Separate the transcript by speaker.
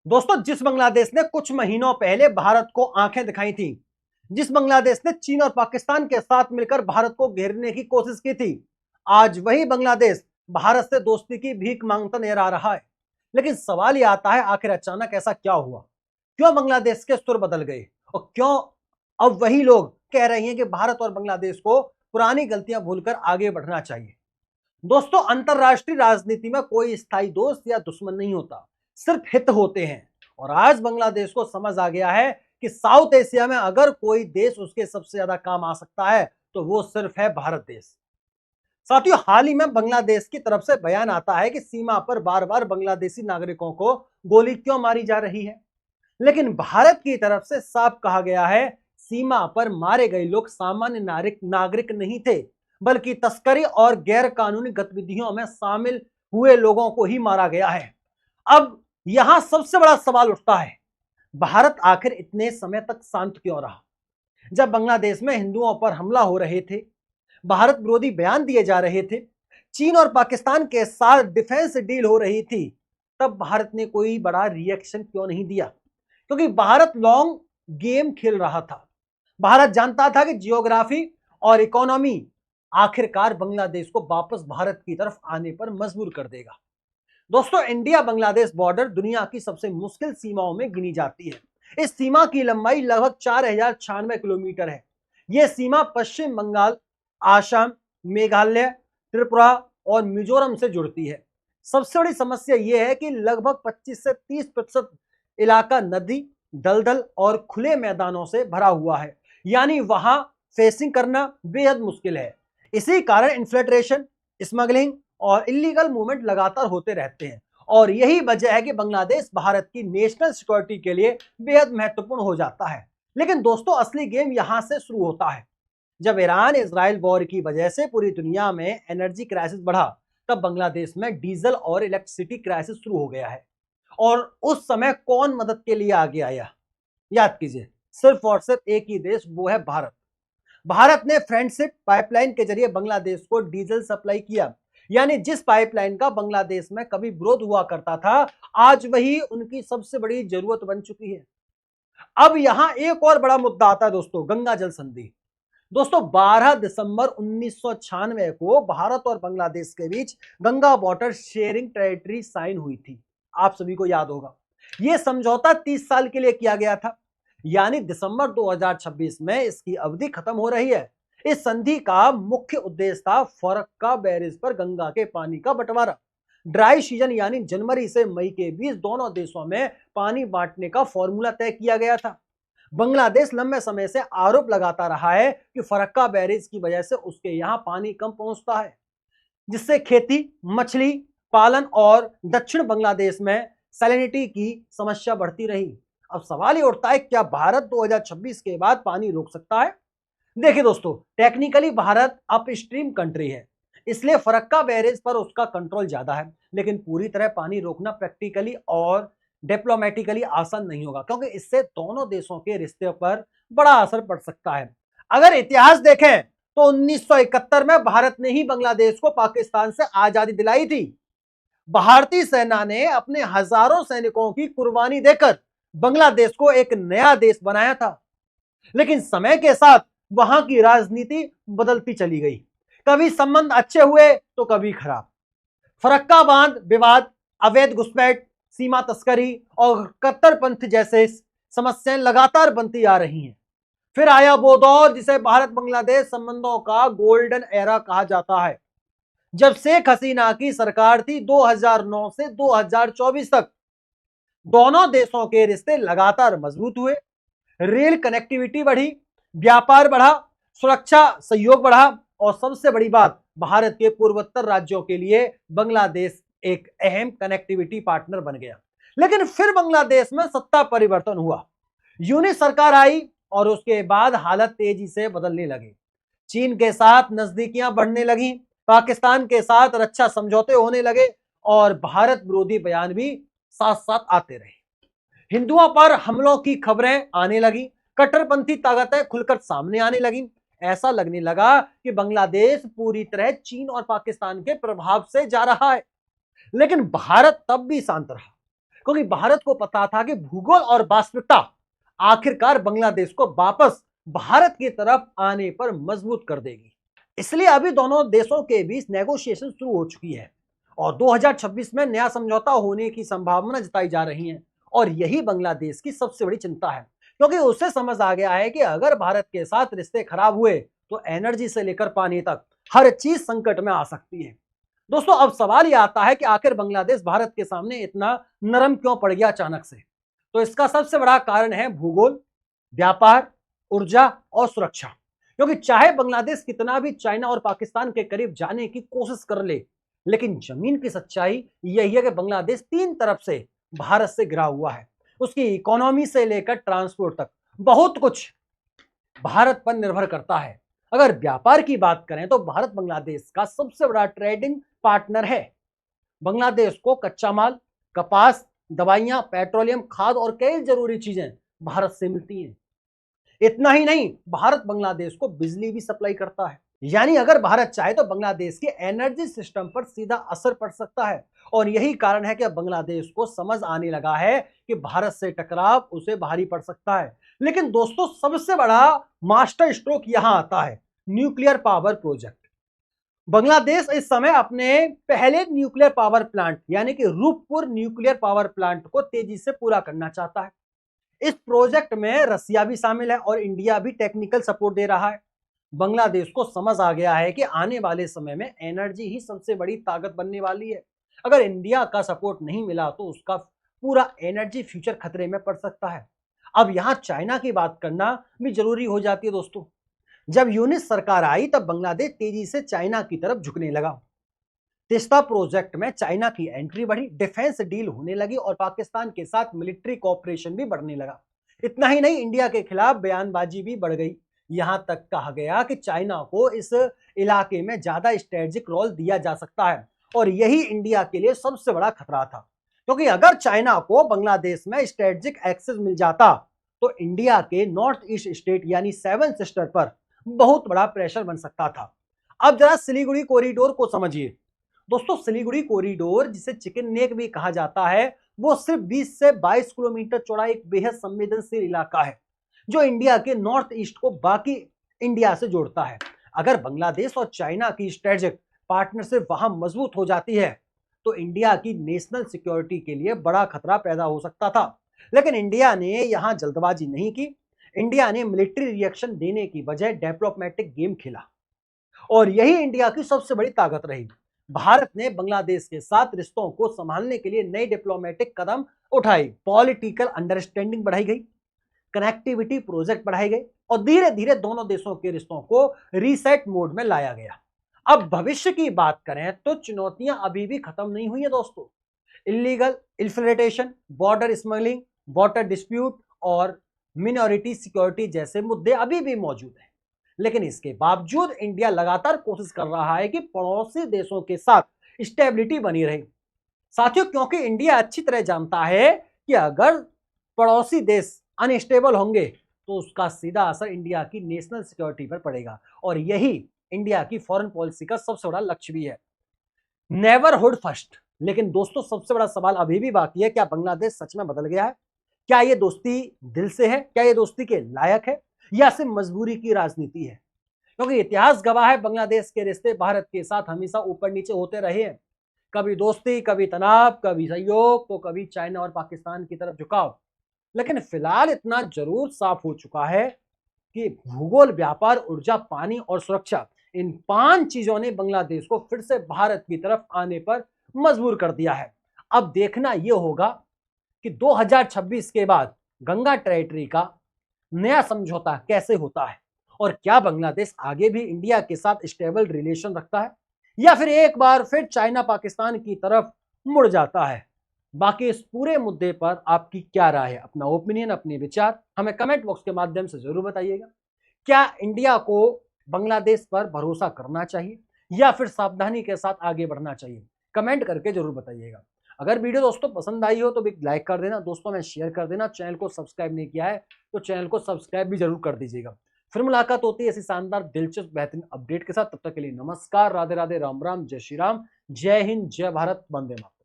Speaker 1: दोस्तों, जिस बांग्लादेश ने कुछ महीनों पहले भारत को आंखें दिखाई थी, जिस बांग्लादेश ने चीन और पाकिस्तान के साथ मिलकर भारत को घेरने की कोशिश की थी, आज वही बांग्लादेश भारत से दोस्ती की भीख मांगता नजर आ रहा है। लेकिन सवाल यह आता है, आखिर अचानक ऐसा क्या हुआ? क्यों बांग्लादेश के सुर बदल गए और क्यों अब वही लोग कह रहे हैं कि भारत और बांग्लादेश को पुरानी गलतियां भूलकर आगे बढ़ना चाहिए? दोस्तों, अंतरराष्ट्रीय राजनीति में कोई स्थायी दोस्त या दुश्मन नहीं होता, सिर्फ हित होते हैं। और आज बांग्लादेश को समझ आ गया है कि साउथ एशिया में अगर कोई देश उसके सबसे ज्यादा काम आ सकता है तो वो सिर्फ है भारत देश। साथियों, हाल ही में बांग्लादेश की तरफ से बयान आता है कि सीमा पर बार बार बांग्लादेशी नागरिकों को गोली क्यों मारी जा रही है। लेकिन भारत की तरफ से साफ कहा गया है, सीमा पर मारे गए लोग सामान्य नागरिक नहीं थे, बल्कि तस्करी और गैर कानूनी गतिविधियों में शामिल हुए लोगों को ही मारा गया है। अब यहां सबसे बड़ा सवाल उठता है, भारत आखिर इतने समय तक शांत क्यों रहा? जब बांग्लादेश में हिंदुओं पर हमला हो रहे थे, भारत विरोधी बयान दिए जा रहे थे, चीन और पाकिस्तान के साथ डिफेंस डील हो रही थी, तब भारत ने कोई बड़ा रिएक्शन क्यों नहीं दिया? क्योंकि भारत लॉन्ग गेम खेल रहा था। भारत जानता था कि जियोग्राफी और इकोनॉमी आखिरकार बांग्लादेश को वापस भारत की तरफ आने पर मजबूर कर देगा। दोस्तों, इंडिया बांग्लादेश बॉर्डर दुनिया की सबसे मुश्किल सीमाओं में गिनी जाती है। इस सीमा की लंबाई लगभग 4096 किलोमीटर है। यह सीमा पश्चिम बंगाल, आसाम, मेघालय, त्रिपुरा और मिजोरम से जुड़ती है। सबसे बड़ी समस्या यह है कि लगभग 25 से 30% इलाका नदी, दलदल और खुले मैदानों से भरा हुआ है, यानी वहां फेसिंग करना बेहद मुश्किल है। इसी कारण इन्फिल्ट्रेशन, स्मगलिंग और इलीगल मूवमेंट लगातार होते रहते हैं। और यही वजह है कि बांग्लादेश भारत की नेशनल सिक्योरिटी के लिए बेहद महत्वपूर्ण हो जाता है। लेकिन दोस्तों, असली गेम यहां से शुरू होता है। जब ईरान इजराइल वॉर की वजह से पूरी दुनिया में एनर्जी क्राइसिस बढ़ा, तब बांग्लादेश में डीजल और इलेक्ट्रिसिटी क्राइसिस शुरू हो गया है। और उस समय कौन मदद के लिए आगे आया? याद कीजिए, सिर्फ और सिर्फ एक ही देश, वो है भारत। भारत ने फ्रेंडशिप पाइपलाइन के जरिए बांग्लादेश को डीजल सप्लाई किया, यानी जिस पाइपलाइन का बांग्लादेश में कभी विरोध हुआ करता था, आज वही उनकी सबसे बड़ी जरूरत बन चुकी है। अब यहां एक और बड़ा मुद्दा आता है दोस्तों, गंगा जल संधि। दोस्तों, 12 दिसंबर 1996 को भारत और बांग्लादेश के बीच Ganga water sharing territory sign हुई थी। आप सभी को याद होगा, यह समझौता 30 साल के लिए किया गया था, यानी दिसंबर 2026 में इसकी अवधि खत्म हो रही है। इस संधि का मुख्य उद्देश्य था फरक्का बैरेज पर गंगा के पानी का बंटवारा। ड्राई सीजन यानी जनवरी से मई के बीच दोनों देशों में पानी बांटने का फॉर्मूला तय किया गया था। बांग्लादेश लंबे समय से आरोप लगाता रहा है कि फरक्का बैरेज की वजह से उसके यहां पानी कम पहुंचता है, जिससे खेती, मछली पालन और दक्षिण बांग्लादेश में सैलिनिटी की समस्या बढ़ती रही। अब सवाल ये उठता है, क्या भारत 2026 के बाद पानी रोक सकता है? देखिए दोस्तों, टेक्निकली भारत अपस्ट्रीम कंट्री है, इसलिए फरक्का बैरेज पर उसका कंट्रोल ज्यादा है। लेकिन पूरी तरह पानी रोकना प्रैक्टिकली और डिप्लोमेटिकली आसान नहीं होगा, क्योंकि इससे दोनों देशों के रिश्ते पर बड़ा असर पड़ सकता है। अगर इतिहास देखें तो 1971 में भारत ने ही बांग्लादेश को पाकिस्तान से आजादी दिलाई थी। भारतीय सेना ने अपने हजारों सैनिकों की कुर्बानी देकर बांग्लादेश को एक नया देश बनाया था। लेकिन समय के साथ वहां की राजनीति बदलती चली गई, कभी संबंध अच्छे हुए तो कभी खराब। फरक्का बांध विवाद, अवैध घुसपैठ, सीमा तस्करी और कट्टरपंथ जैसे समस्याएं लगातार बनती आ रही हैं। फिर आया वो दौर जिसे भारत बांग्लादेश संबंधों का गोल्डन एरा कहा जाता है, जब शेख हसीना की सरकार थी। 2009 से 2024 तक दोनों देशों के रिश्ते लगातार मजबूत हुए, रेल कनेक्टिविटी बढ़ी, व्यापार बढ़ा, सुरक्षा सहयोग बढ़ा और सबसे बड़ी बात, भारत के पूर्वोत्तर राज्यों के लिए बांग्लादेश एक अहम कनेक्टिविटी पार्टनर बन गया। लेकिन फिर बांग्लादेश में सत्ता परिवर्तन हुआ, यूनिट सरकार आई और उसके बाद हालत तेजी से बदलने लगी। चीन के साथ नजदीकियां बढ़ने लगी, पाकिस्तान के साथ रक्षा समझौते होने लगे और भारत विरोधी बयान भी साथ साथ आते रहे। हिंदुओं पर हमलों की खबरें आने लगी, कट्टरपंथी ताकतें खुलकर सामने आने लगी। ऐसा लगने लगा कि बांग्लादेश पूरी तरह चीन और पाकिस्तान के प्रभाव से जा रहा है। लेकिन भारत तब भी शांत रहा। क्योंकि भारत को पता था कि भूगोल और वास्तविकता आखिरकार बांग्लादेश को वापस भारत की तरफ आने पर मजबूत कर देगी। इसलिए अभी दोनों देशों के बीच नेगोशिएशन शुरू हो चुकी है और 2026 में नया समझौता होने की संभावना जताई जा रही है। और यही बांग्लादेश की सबसे बड़ी चिंता है, क्योंकि उसे समझ आ गया है कि अगर भारत के साथ रिश्ते खराब हुए तो एनर्जी से लेकर पानी तक हर चीज संकट में आ सकती है। दोस्तों, अब सवाल यह आता है कि आखिर बांग्लादेश भारत के सामने इतना नरम क्यों पड़ गया अचानक से। तो इसका सबसे बड़ा कारण है भूगोल, व्यापार, ऊर्जा और सुरक्षा। क्योंकि चाहे बांग्लादेश कितना भी चाइना और पाकिस्तान के करीब जाने की कोशिश कर ले, लेकिन जमीन की सच्चाई यही है कि बांग्लादेश तीन तरफ से भारत से घिरा हुआ है। उसकी इकोनॉमी से लेकर ट्रांसपोर्ट तक बहुत कुछ भारत पर निर्भर करता है। अगर व्यापार की बात करें तो भारत बांग्लादेश का सबसे बड़ा ट्रेडिंग पार्टनर है। बांग्लादेश को कच्चा माल, कपास, दवाइयां, पेट्रोलियम, खाद और कई जरूरी चीजें भारत से मिलती हैं। इतना ही नहीं, भारत बांग्लादेश को बिजली भी सप्लाई करता है। यानी अगर भारत चाहे तो बांग्लादेश के एनर्जी सिस्टम पर सीधा असर पड़ सकता है। और यही कारण है कि अब बांग्लादेश को समझ आने लगा है कि भारत से टकराव उसे भारी पड़ सकता है। लेकिन दोस्तों, सबसे बड़ा मास्टर स्ट्रोक यहां आता है, न्यूक्लियर पावर प्रोजेक्ट। बांग्लादेश इस समय अपने पहले न्यूक्लियर पावर प्लांट यानी कि रूपपुर न्यूक्लियर पावर प्लांट को तेजी से पूरा करना चाहता है। इस प्रोजेक्ट में रसिया भी शामिल है और इंडिया भी टेक्निकल सपोर्ट दे रहा है। बांग्लादेश को समझ आ गया है कि आने वाले समय में एनर्जी ही सबसे बड़ी ताकत बनने वाली है। अगर इंडिया का सपोर्ट नहीं मिला तो उसका पूरा एनर्जी फ्यूचर खतरे में पड़ सकता है। अब यहां चाइना की बात करना भी जरूरी हो जाती है दोस्तों। जब यूनिस सरकार आई तब बांग्लादेश तेजी से चाइना की तरफ झुकने लगा। तीस्ता प्रोजेक्ट में चाइना की एंट्री बढ़ी, डिफेंस डील होने लगी और पाकिस्तान के साथ मिलिट्री कोऑपरेशन भी बढ़ने लगा। इतना ही नहीं, इंडिया के खिलाफ बयानबाजी भी बढ़ गई। यहां तक कहा गया कि चाइना को इस इलाके में ज्यादा स्ट्रेटेजिक रोल दिया जा सकता है और यही इंडिया के लिए सबसे बड़ा खतरा था। क्योंकि अगर चाइना को बांग्लादेश में स्ट्रेटेजिक एक्सेस मिल जाता तो इंडिया के नॉर्थ ईस्ट स्टेट यानी सेवन सिस्टर पर बहुत बड़ा प्रेशर बन सकता था। अब जरा सिलीगुड़ी कॉरिडोर को समझिए। दोस्तों, सिलीगुड़ी कॉरिडोर, जिसे चिकन नेक भी कहा जाता है, वो सिर्फ 20 से 22 किलोमीटर चौड़ा एक बेहद संवेदनशील इलाका है जो इंडिया के नॉर्थ ईस्ट को बाकी इंडिया से जोड़ता है। अगर बांग्लादेश और चाइना की स्ट्रेटेजिक पार्टनरशिप वहां मजबूत हो जाती है तो इंडिया की नेशनल सिक्योरिटी के लिए बड़ा खतरा पैदा हो सकता था। लेकिन इंडिया ने यहां जल्दबाजी नहीं की। इंडिया ने मिलिट्री रिएक्शन देने की बजाय डिप्लोमेटिक गेम खेला और यही इंडिया की सबसे बड़ी ताकत रही। भारत ने बांग्लादेश के साथ रिश्तों को संभालने के लिए नई डिप्लोमेटिक कदम उठाई, पॉलिटिकल अंडरस्टैंडिंग बढ़ाई गई, कनेक्टिविटी प्रोजेक्ट बढ़ाए गए और धीरे धीरे दोनों देशों के रिश्तों को रीसेट मोड में लाया गया। अब भविष्य की बात करें तो चुनौतियां अभी भी खत्म नहीं हुई है दोस्तों। Illegal infiltration, border smuggling, water dispute और मिनॉरिटी सिक्योरिटी जैसे मुद्दे अभी भी मौजूद हैं। लेकिन इसके बावजूद इंडिया लगातार कोशिश कर रहा है कि पड़ोसी देशों के साथ स्टेबिलिटी बनी रहे। साथियों, क्योंकि इंडिया अच्छी तरह जानता है कि अगर पड़ोसी देश अनस्टेबल होंगे तो उसका सीधा असर इंडिया की नेशनल सिक्योरिटी पर पड़ेगा और यही इंडिया की फॉरेन पॉलिसी का सबसे बड़ा लक्ष्य भी है, नेबरहुड फर्स्ट। लेकिन दोस्तों, सबसे बड़ा सवाल अभी भी बाकी है, क्या बांग्लादेश सच में बदल गया है? क्या ये दोस्ती दिल से है? क्या ये दोस्ती के लायक है या सिर्फ मजबूरी की राजनीति है? क्योंकि इतिहास गवाह है, बांग्लादेश के रिश्ते भारत के साथ हमेशा ऊपर नीचे होते रहे हैं। कभी दोस्ती, कभी तनाव, कभी सहयोग, तो कभी चाइना और पाकिस्तान की तरफ झुकाव। लेकिन फिलहाल इतना जरूर साफ हो चुका है कि भूगोल, व्यापार, ऊर्जा, पानी और सुरक्षा, इन 5 चीजों ने बांग्लादेश को फिर से भारत की तरफ आने पर मजबूर कर दिया है। अब देखना यह होगा कि 2026 के बाद गंगा टेरिटरी का नया समझौता कैसे होता है और क्या बांग्लादेश आगे भी इंडिया के साथ स्टेबल रिलेशन रखता है या फिर एक बार फिर चाइना पाकिस्तान की तरफ मुड़ जाता है। बाकी इस पूरे मुद्दे पर आपकी क्या राय है? अपना ओपिनियन, अपने विचार हमें कमेंट बॉक्स के माध्यम से जरूर बताइएगा। क्या इंडिया को बांग्लादेश पर भरोसा करना चाहिए या फिर सावधानी के साथ आगे बढ़ना चाहिए? कमेंट करके जरूर बताइएगा। अगर वीडियो दोस्तों पसंद आई हो तो भी लाइक कर देना, दोस्तों में शेयर कर देना। चैनल को सब्सक्राइब नहीं किया है तो चैनल को सब्सक्राइब भी जरूर कर दीजिएगा। फिर मुलाकात होती है ऐसी शानदार, दिलचस्प, बेहतरीन अपडेट के साथ। तब तक के लिए नमस्कार, राधे राधे, राम राम, जय श्री राम, जय हिंद, जय भारत, वंदे मातरम।